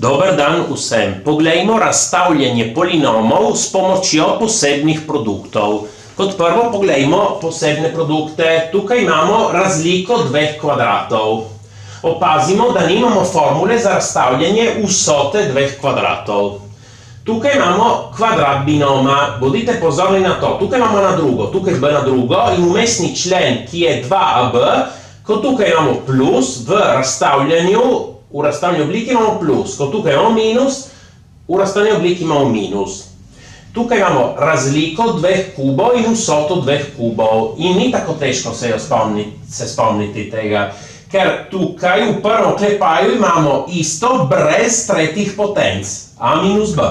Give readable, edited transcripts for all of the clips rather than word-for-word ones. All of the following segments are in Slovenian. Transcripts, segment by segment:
Dobar dan vsem. Poglejmo razstavljanje polinomov s pomočjo posebnih produktov. Kot prvo poglejmo posebne produkte. Tukaj imamo razliko dveh kvadratov. Opazimo, da nimamo formule za razstavljanje vsote dveh kvadratov. Tukaj imamo kvadrat binoma. Bodite pozorni na to. Tukaj imamo na drugo, tukaj b na drugo in vmesni člen, ki je 2ab, ko tukaj imamo plus, v razstavljanju obliki imamo plus, ko tukaj imamo minus, v razstavljeni obliki imamo minus. Tukaj imamo razliko dveh kubov in vsoto dveh kubov. In ni tako težko se spomniti tega, ker tukaj v prvem oklepaju imamo isto brez tretjih potenc, a minus b.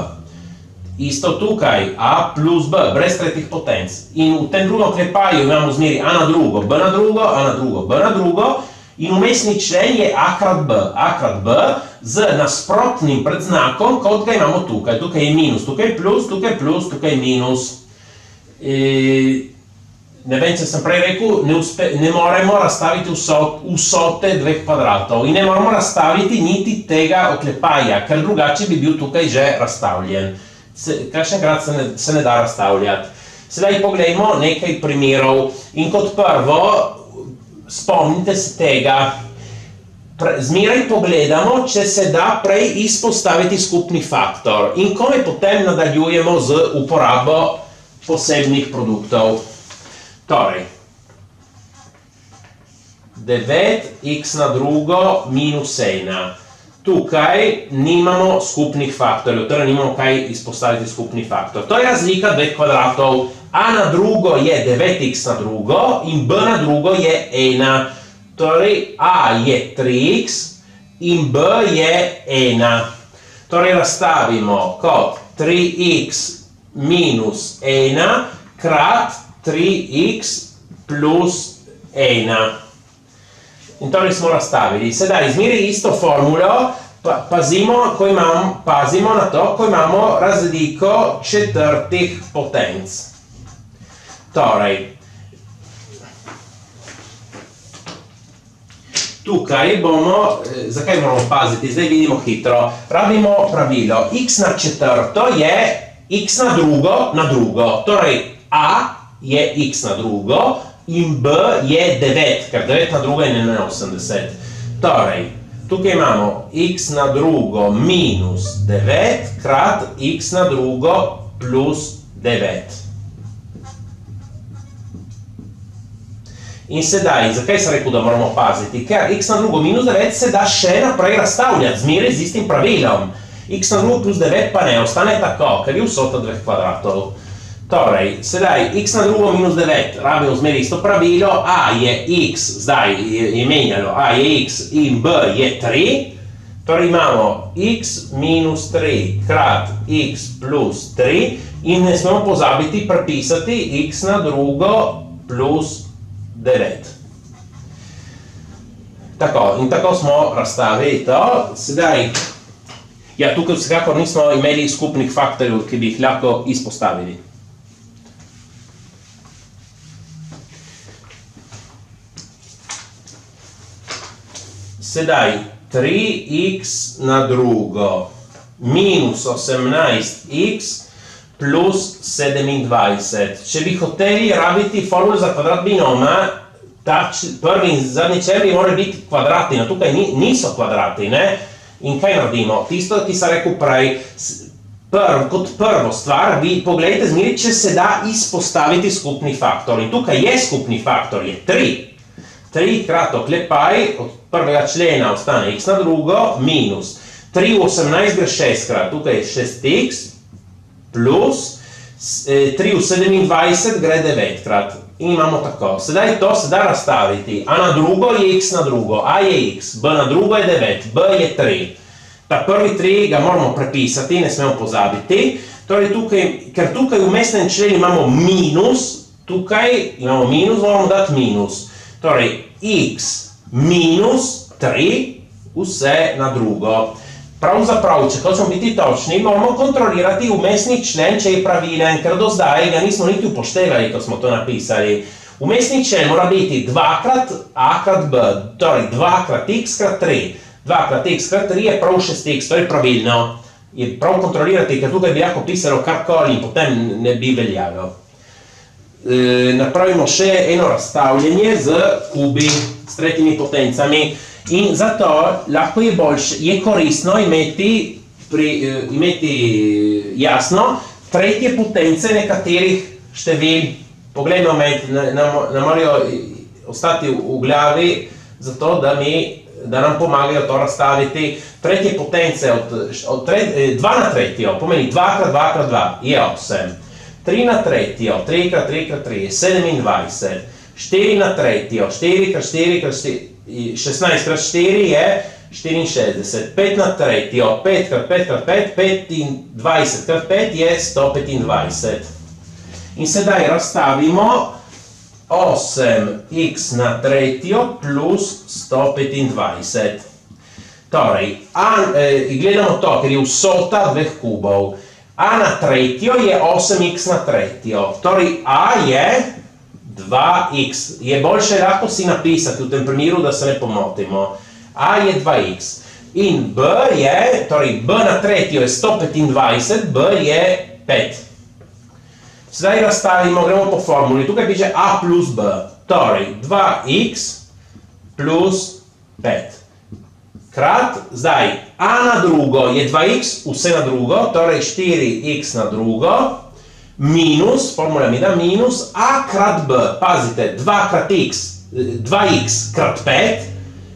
Isto tukaj, a plus b, brez tretjih potenc. In v tem drugem oklepaju imamo zmeri a na drugo, b na drugo, a na drugo, b na drugo. In vmesni člen je a krat b z nasprotnim predznakom, kot ga imamo tukaj. Tukaj je minus, tukaj plus, tukaj minus. Ne vem, če sem prej rekel, ne moremo razstaviti vsote dveh kvadratov. In ne moremo razstaviti niti tega oklepaja, ker drugače bi bil tukaj že razstavljen. Kakšenkrat se ne da razstavljati. Sedaj poglejmo nekaj primerov. In kot prvo, spomnite se tega, zmeraj pogledamo, če se da prej izpostaviti skupni faktor in ko potem nadaljujemo z uporabo posebnih produktov. Torej, 9x na drugo minus 1. Tukaj nimamo skupnih faktorjev, torej nimamo kaj izpostaviti skupni faktor. To je razlika dveh kvadratov. A na drugo je 9x na drugo in b na drugo je 1. Torej, a je 3x in b je 1. Torej, razstavimo kot 3x minus 1 krat 3x plus 1. In torej smo razstavili. Sedaj, izmeri isto formulo, pazimo na to, ko imamo razliko četrtih potenc. Torej, tukaj bomo, zakaj moramo paziti, zdaj vidimo hitro, rabimo pravilo, x na četrto je x na drugo, torej a je x na drugo in b je 9, ker 9 na drugo je 81. Torej, tukaj imamo x na drugo minus 9 krat x na drugo plus 9. In sedaj, zakaj sem rekel, da moramo paziti? Ker x na drugo minus 9 se da še naprej razstavljati, zmeraj z istim pravilom. X na drugo plus 9 pa ne, ostane tako, ker je vsota dveh kvadratov. Torej, sedaj, x na drugo minus 9, rabimo zmeraj isto pravilo, a je x, zdaj je menjalo, a je x in b je 3, torej imamo x minus 3 krat x plus 3 in ne smemo pozabiti prepisati x na drugo plus 9. Tako, in tako smo razstavili to. Sedaj, ja, tukaj vsekakor nismo imeli skupnih faktorjev, ki bi jih lahko izpostavili. Sedaj, 3x na drugo minus 18x plus 27. Če bi hoteli rabiti formulu za kvadrat binoma, prvi in zadnji člen bi morali biti kvadrati, no tukaj niso kvadrati, ne? In kaj naredimo? Tisto, ki sem rekel prej, kot prvo stvar, vi pogledajte zmeri, če se da izpostaviti skupni faktor. In tukaj je skupni faktor, je 3. 3 krat oklepaj, od prvega člena ostane x na drugo, minus 3 v 18 gre 6 krat, tukaj je 6x, plus 3 v 27 gre 9 krat. In imamo tako. Sedaj to se da razstaviti. A na drugo je x na drugo, a je x, b na drugo je 9, b je 3. Ta prvi 3 ga moramo prepisati, ne smemo pozabiti. Torej tukaj, ker tukaj v vmesnem členu imamo minus, tukaj imamo minus, moramo dati minus. Torej, x minus 3, vse na drugo. Pravzaprav, če hočemo biti točni, moramo kontrolirati vmesni člen, če je pravilen, ker do zdaj ga nismo niti upoštevali, ko smo to napisali. Vmesni člen mora biti 2 krat a krat b, torej 2 krat x krat 3. 2 krat x krat 3 je prav 6x, to je pravilno. Je prav kontrolirati, ker tukaj bi lahko pisalo karkoli in potem ne bi veljalo. Napravimo še eno razstavljanje z kubi, s tretjimi potencami in zato lahko je koristno imeti jasno tretje potence nekaterih števil. Poglejmo, nam morajo ostati v glavi, zato da nam pomagajo to razstaviti. Tretje potence od 2 na tretjo pomeni 2 krat 2 krat 2 je 8. 3 na tretjo, 3 krat 3 krat 3 je 27. 4 na tretjo, 4 krat 4 krat 4, 16 krat 4 je 64. 5 na tretjo, 5 krat 5 krat 5, 25 krat 5 je 125. In sedaj razstavimo 8x na tretjo plus 125. Torej, gledamo to, ker je vsota dveh kubov. A na tretjo je 8x na tretjo. Torej, a je 2x. Je boljše lahko si napisati v tem primeru, da se ne pomotimo. A je 2x. In b je, torej b na tretjo je 125, b je 5. Zdaj razstavimo, gremo po formuli. Tukaj piše a plus b. Torej, 2x plus 5. Krat, zdaj, a na drugo je 2x, vse na drugo, torej 4x na drugo, minus, formula mi da minus, a krat b, pazite, 2x krat 5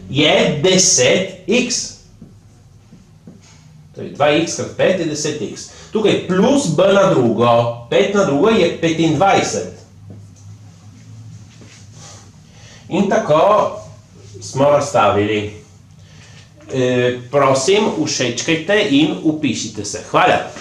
je 10x. Torej, 2x krat 5 je 10x. Tukaj plus b na drugo, 5 na drugo je 25. In tako smo razstavili. Prosim, všečkajte in vpišite se. Hvala!